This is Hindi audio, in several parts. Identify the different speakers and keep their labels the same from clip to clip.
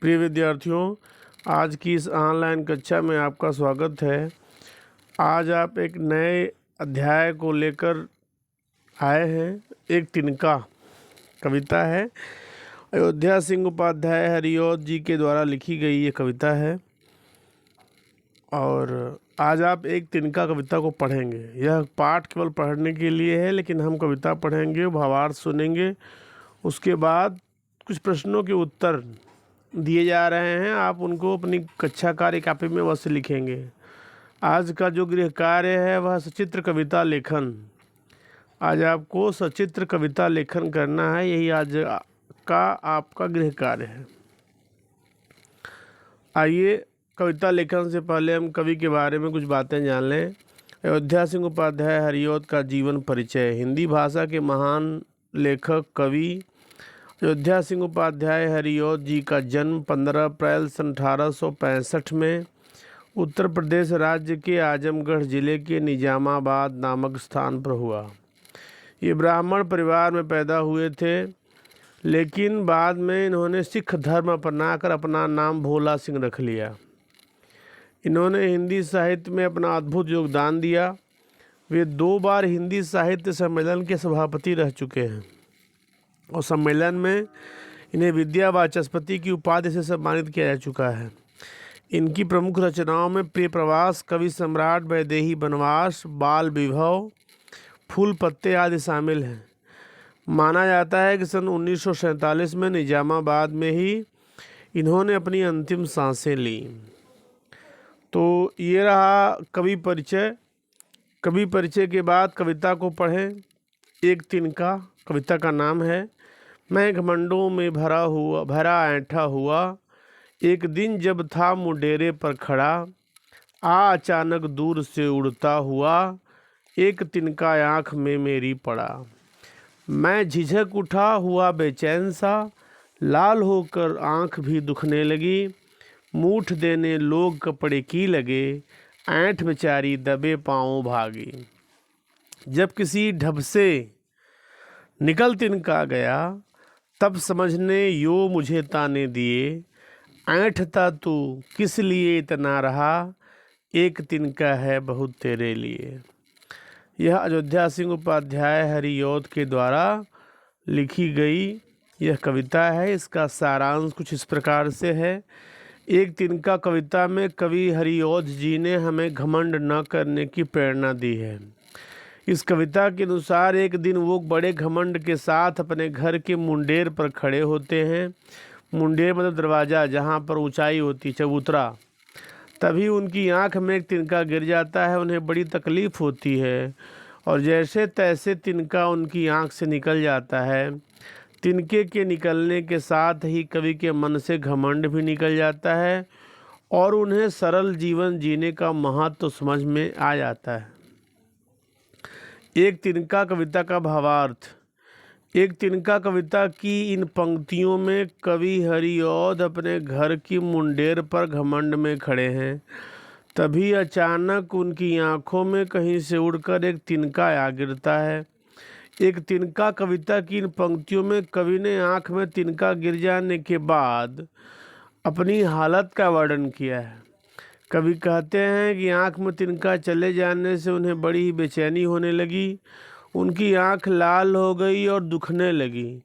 Speaker 1: प्रिय विद्यार्थियों, आज की इस ऑनलाइन कक्षा में आपका स्वागत है। आज आप एक नए अध्याय को लेकर आए हैं। एक तिनका कविता है। अयोध्या सिंह उपाध्याय हरिऔध जी के द्वारा लिखी गई ये कविता है और आज आप एक तिनका कविता को पढ़ेंगे। यह पाठ केवल पढ़ने के लिए है, लेकिन हम कविता पढ़ेंगे, भावार्थ सुनेंगे, उसके बाद कुछ प्रश्नों के उत्तर दिए जा रहे हैं। आप उनको अपनी कक्षा कार्य कापी में अवश्य लिखेंगे। आज का जो गृह कार्य है वह सचित्र कविता लेखन। आज आपको सचित्र कविता लेखन करना है, यही आज का आपका गृह कार्य है। आइए, कविता लेखन से पहले हम कवि के बारे में कुछ बातें जान लें। अयोध्या सिंह उपाध्याय हरिऔध का जीवन परिचय। हिंदी भाषा के महान लेखक कवि अयोध्या सिंह उपाध्याय हरिऔध जी का जन्म 15 अप्रैल सन 1865 में उत्तर प्रदेश राज्य के आजमगढ़ जिले के निजामाबाद नामक स्थान पर हुआ। ये ब्राह्मण परिवार में पैदा हुए थे, लेकिन बाद में इन्होंने सिख धर्म अपनाकर अपना नाम भोला सिंह रख लिया। इन्होंने हिंदी साहित्य में अपना अद्भुत योगदान दिया। वे 2 बार हिंदी साहित्य सम्मेलन के सभापति रह चुके हैं और सम्मेलन में इन्हें विद्या वाचस्पति की उपाधि से सम्मानित किया जा चुका है। इनकी प्रमुख रचनाओं में प्रिय प्रवास, कवि सम्राट, वैदेही वनवास, बाल विभव, फूल पत्ते आदि शामिल हैं। माना जाता है कि सन 1947 में निजामाबाद में ही इन्होंने अपनी अंतिम सांसें ली। तो ये रहा कवि परिचय। कवि परिचय के बाद कविता को पढ़ें। एक तिनका कविता का नाम है। मैं घमंडों में भरा ऐंठा हुआ, एक दिन जब था मुडेरे पर खड़ा, अचानक दूर से उड़ता हुआ, एक तिनका आँख में मेरी पड़ा। मैं झिझक उठा हुआ बेचैन सा, लाल होकर आँख भी दुखने लगी, मूठ देने लोग कपड़े की लगे, ऐंठ बेचारी दबे पाँव भागी। जब किसी ढब से निकल तिनका गया, तब समझने यो मुझे ताने दिए, ऐंठता तू किस लिए इतना रहा, एक तिनका है बहुत तेरे लिए। यह अयोध्या सिंह उपाध्याय हरिऔध के द्वारा लिखी गई यह कविता है। इसका सारांश कुछ इस प्रकार से है। एक तिनका कविता में कवि हरिऔध जी ने हमें घमंड न करने की प्रेरणा दी है। इस कविता के अनुसार एक दिन वो बड़े घमंड के साथ अपने घर के मुंडेर पर खड़े होते हैं। मुंडेर मतलब दरवाज़ा, जहाँ पर ऊंचाई होती, चबूतरा। तभी उनकी आंख में एक तिनका गिर जाता है। उन्हें बड़ी तकलीफ़ होती है और जैसे तैसे तिनका उनकी आंख से निकल जाता है। तिनके के निकलने के साथ ही कवि के मन से घमंड भी निकल जाता है और उन्हें सरल जीवन जीने का महत्व समझ में आ जाता है। एक तिनका कविता का भावार्थ। एक तिनका कविता की इन पंक्तियों में कवि हरिऔध अपने घर की मुंडेर पर घमंड में खड़े हैं। तभी अचानक उनकी आंखों में कहीं से उड़कर एक तिनका आ गिरता है। एक तिनका कविता की इन पंक्तियों में कवि ने आंख में तिनका गिर जाने के बाद अपनी हालत का वर्णन किया है। कवि कहते हैं कि आंख में तिनका चले जाने से उन्हें बड़ी ही बेचैनी होने लगी। उनकी आंख लाल हो गई और दुखने लगी।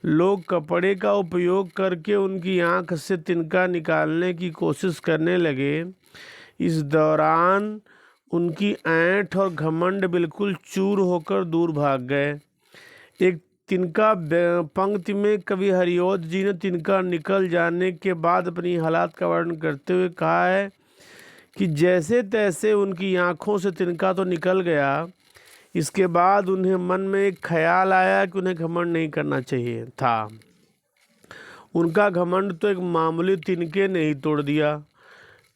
Speaker 1: लोग कपड़े का उपयोग करके उनकी आंख से तिनका निकालने की कोशिश करने लगे। इस दौरान उनकी ऐंठ और घमंड बिल्कुल चूर होकर दूर भाग गए। एक तिनका पंक्ति में कवि हरिऔध जी ने तिनका निकल जाने के बाद अपनी हालात का वर्णन करते हुए कहा है कि जैसे तैसे उनकी आंखों से तिनका तो निकल गया, इसके बाद उन्हें मन में एक ख्याल आया कि उन्हें घमंड नहीं करना चाहिए था। उनका घमंड तो एक मामूली तिनके ने ही तोड़ दिया।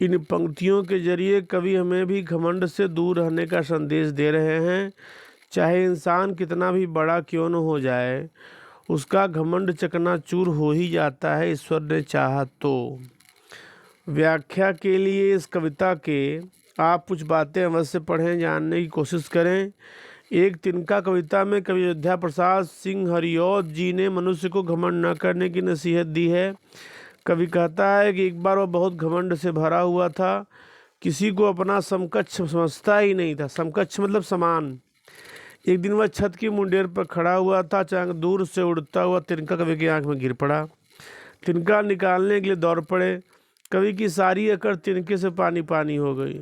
Speaker 1: इन पंक्तियों के जरिए कवि हमें भी घमंड से दूर रहने का संदेश दे रहे हैं। चाहे इंसान कितना भी बड़ा क्यों न हो जाए, उसका घमंड चकनाचूर हो ही जाता है, ईश्वर ने चाहा तो। व्याख्या के लिए इस कविता के आप कुछ बातें अवश्य पढ़ें, जानने की कोशिश करें। एक तिनका कविता में कवि अयोध्या प्रसाद सिंह हरिऔध जी ने मनुष्य को घमंड न करने की नसीहत दी है। कवि कहता है कि एक बार वह बहुत घमंड से भरा हुआ था, किसी को अपना समकक्ष समझता ही नहीं था। समकक्ष मतलब समान। एक दिन वह छत की मुंडेर पर खड़ा हुआ था, अचानक दूर से उड़ता हुआ तिनका कवि की आंख में गिर पड़ा। तिनका निकालने के लिए दौड़ पड़े। कवि की सारी अकड़ तिनके से पानी पानी हो गई।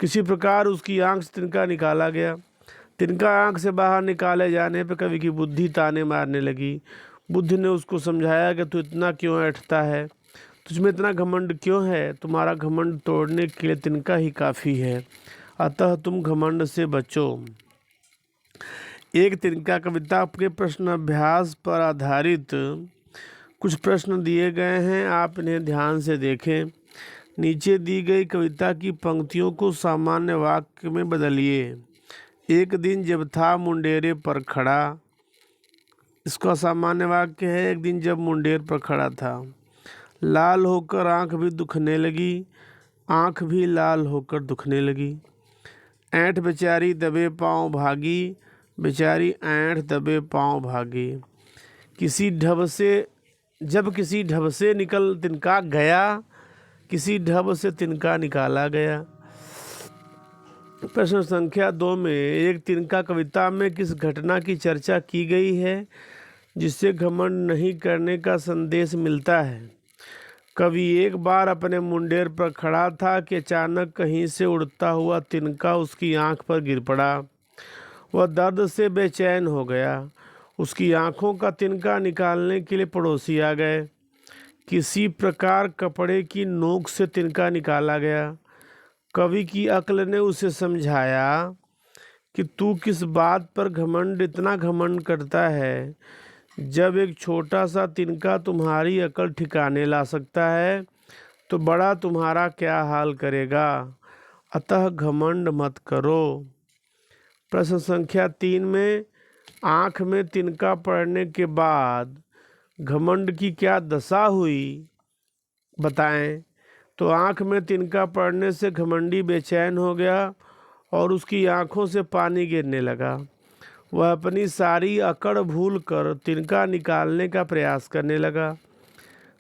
Speaker 1: किसी प्रकार उसकी आंख से तिनका निकाला गया। तिनका आंख से बाहर निकाले जाने पर कवि की बुद्धि ताने मारने लगी। बुद्धि ने उसको समझाया कि तू इतना क्यों ऐंठता है, तुझमें इतना घमंड क्यों है, तुम्हारा घमंड तोड़ने के लिए तिनका ही काफ़ी है, अतः तुम घमंड से बचो। एक तिनका कविता के प्रश्न अभ्यास पर आधारित कुछ प्रश्न दिए गए हैं, आप इन्हें ध्यान से देखें। नीचे दी गई कविता की पंक्तियों को सामान्य वाक्य में बदलिए। एक दिन जब था मुंडेरे पर खड़ा, इसका सामान्य वाक्य है एक दिन जब मुंडेर पर खड़ा था। लाल होकर आंख भी दुखने लगी, आंख भी लाल होकर दुखने लगी। ऐंठ बेचारी दबे पाँव भागी, बेचारी ऐंठ दबे पाँव भागी। जब किसी ढब से निकल तिनका गया, किसी ढब से तिनका निकाला गया। प्रश्न संख्या 2 में एक तिनका कविता में किस घटना की चर्चा की गई है जिससे घमंड नहीं करने का संदेश मिलता है? कवि एक बार अपने मुंडेर पर खड़ा था कि अचानक कहीं से उड़ता हुआ तिनका उसकी आंख पर गिर पड़ा। वह दर्द से बेचैन हो गया। उसकी आंखों का तिनका निकालने के लिए पड़ोसी आ गए। किसी प्रकार कपड़े की नोक से तिनका निकाला गया। कवि की अक्ल ने उसे समझाया कि तू किस बात पर इतना घमंड करता है, जब एक छोटा सा तिनका तुम्हारी अकल ठिकाने ला सकता है तो बड़ा तुम्हारा क्या हाल करेगा, अतः घमंड मत करो। प्रश्न संख्या 3 में आँख में तिनका पड़ने के बाद घमंड की क्या दशा हुई बताएं। तो आँख में तिनका पड़ने से घमंडी बेचैन हो गया और उसकी आँखों से पानी गिरने लगा। वह अपनी सारी अकड़ भूलकर तिनका निकालने का प्रयास करने लगा।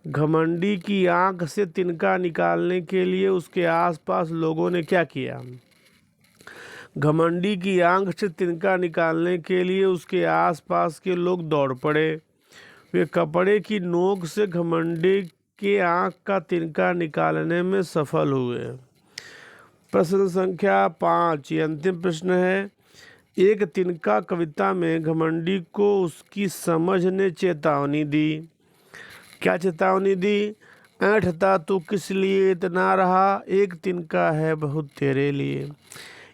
Speaker 1: घमंडी की आँख से तिनका निकालने के लिए उसके आसपास लोगों ने क्या किया? घमंडी की आंख से तिनका निकालने के लिए उसके आसपास के लोग दौड़ पड़े। वे कपड़े की नोक से घमंडी के आंख का तिनका निकालने में सफल हुए। प्रश्न संख्या 5 ये अंतिम प्रश्न है। एक तिनका कविता में घमंडी को उसकी समझ ने चेतावनी दी। क्या चेतावनी दी? ऐंठता तू किस लिए इतना रहा, एक तिनका है बहुत तेरे लिए।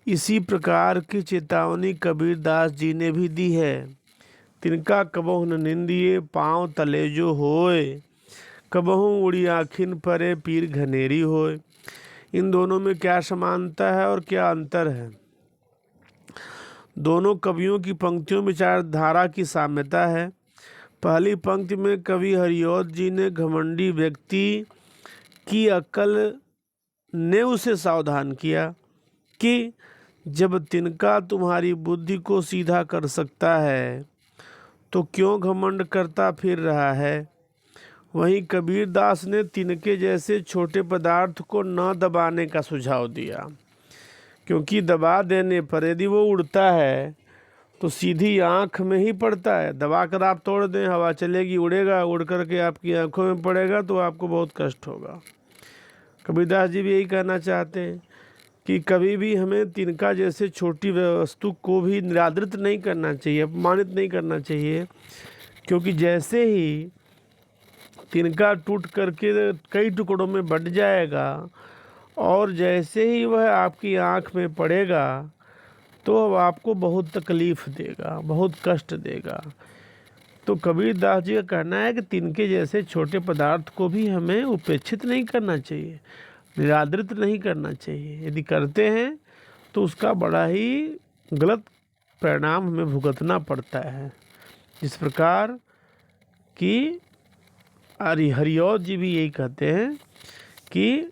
Speaker 1: इसी प्रकार की चेतावनी कबीरदास जी ने भी दी है। तिनका कबहु न निंदिए पाँव तले जो होए, कबहु उड़ी आखिन परे पीर घनेरी होए। इन दोनों में क्या समानता है और क्या अंतर है? दोनों कवियों की पंक्तियों में विचारधारा की साम्यता है। पहली पंक्ति में कवि हरिऔध जी ने घमंडी व्यक्ति की अक्ल ने उसे सावधान किया कि जब तिनका तुम्हारी बुद्धि को सीधा कर सकता है तो क्यों घमंड करता फिर रहा है। वहीं कबीरदास ने तिनके जैसे छोटे पदार्थ को न दबाने का सुझाव दिया, क्योंकि दबा देने पर यदि वो उड़ता है तो सीधी आँख में ही पड़ता है। दबा कर आप तोड़ दें, हवा चलेगी, उड़ेगा, उड़ करके आपकी आँखों में पड़ेगा तो आपको बहुत कष्ट होगा। कबीरदास जी भी यही कहना चाहते हैं कि कभी भी हमें तिनका जैसे छोटी वस्तु को भी निरादरित नहीं करना चाहिए, अपमानित नहीं करना चाहिए, क्योंकि जैसे ही तिनका टूट करके कई टुकड़ों में बंट जाएगा और जैसे ही वह आपकी आँख में पड़ेगा तो आपको बहुत तकलीफ़ देगा, बहुत कष्ट देगा। तो कबीरदास जी का कहना है कि तिनके जैसे छोटे पदार्थ को भी हमें उपेक्षित नहीं करना चाहिए, निरादरित नहीं करना चाहिए। यदि करते हैं तो उसका बड़ा ही गलत परिणाम हमें भुगतना पड़ता है। जिस प्रकार कि हरिऔध जी भी यही कहते हैं कि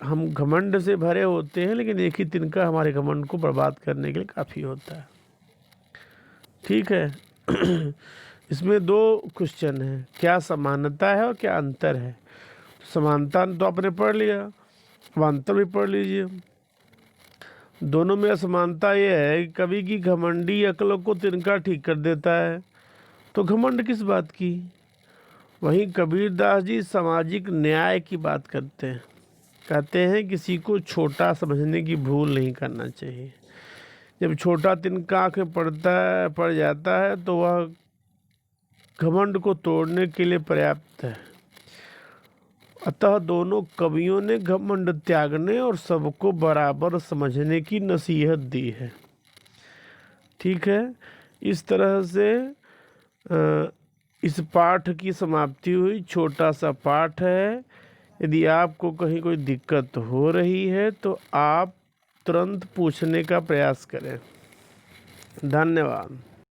Speaker 1: हम घमंड से भरे होते हैं, लेकिन एक ही तिनका हमारे घमंड को बर्बाद करने के लिए काफ़ी होता है। ठीक है। इसमें 2 क्वेश्चन हैं, क्या समानता है और क्या अंतर है। समानता तो आपने पढ़ लिया, अब अंतर भी पढ़ लीजिए। दोनों में असमानता ये है कि कवि की घमंडी अक्लों को तिनका ठीक कर देता है, तो घमंड किस बात की। वहीं कबीरदास जी सामाजिक न्याय की बात करते हैं, कहते हैं किसी को छोटा समझने की भूल नहीं करना चाहिए। जब छोटा तिनका आँख में पड़ जाता है तो वह घमंड को तोड़ने के लिए पर्याप्त है। अतः दोनों कवियों ने घमंड त्यागने और सबको बराबर समझने की नसीहत दी है। ठीक है, इस तरह से इस पाठ की समाप्ति हुई। छोटा सा पाठ है। यदि आपको कहीं कोई दिक्कत हो रही है तो आप तुरंत पूछने का प्रयास करें। धन्यवाद।